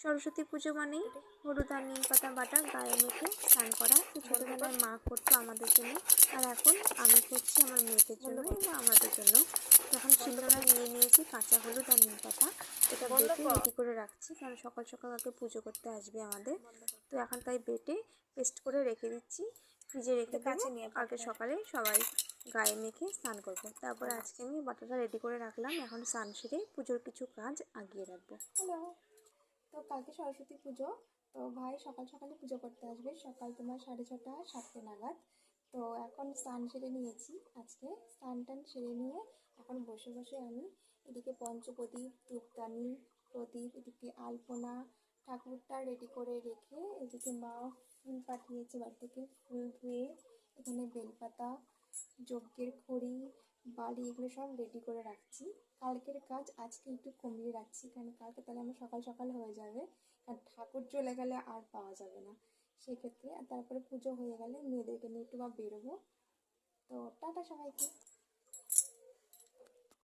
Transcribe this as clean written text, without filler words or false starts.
সরস্বতী পুজো মানেই হলুদ আর নিম পাতা বাটা গায়ে মেখে স্নান করা। তো ছোটোবেলায় মা করতো আমাদের জন্য, আর এখন আমি করছি আমার মেয়েদের জন্য এবং আমাদের জন্য। এখন শিলনোড়ায় নিয়ে নিয়েছি কাঁচা হলুদ আর নিম পাতা, এটা বেটে রেডি করে রাখছি, কারণ সকাল সকাল আগে পুজো করতে আসবে আমাদের। তো এখন তাই বেটে পেস্ট করে রেখে দিচ্ছি, ফ্রিজে রেখে দেবো, কালকে সকালে সবাই গায়ে মেখে স্নান করবো। তারপরে আজকে আমি বাটাটা রেডি করে রাখলাম, এখন স্নান সেরে পুজোর কিছু কাজ আগিয়ে রাখবো। হ্যালো, তো কালকে সরস্বতী পুজো, তো ভাই সকাল সকালে পুজো করতে আসবে, সকাল তোমার 6:30 7টে নাগাদ। তো এখন স্নান সেরে নিয়েছি, আজকে স্নান টান সেরে নিয়ে এখন বসে বসে আমি এদিকে পঞ্চপ্রদীপ, ধূপদানি, প্রদীপ, এদিকে আলপনা, ঠাকুরটা রেডি করে রেখে এদিকে মা ফুল পাঠিয়েছে বাড়ি থেকে, ফুল ধুয়ে এখানে বেলপাতা, যজ্ঞের খড়ি, বালি এগুলো সব রেডি করে রাখছি। কালকের কাজ আজকে একটু কমিয়ে রাখছি, কারণ কালকে তাহলে আমার সকাল সকাল হয়ে যাবে, আর ঠাকুর চলে গেলে আর পাওয়া যাবে না সেক্ষেত্রে। আর তারপরে পুজো হয়ে গেলে মেয়েদেরকে নিয়ে একটু বা বেরোবো। তো টাটা সবাইকে।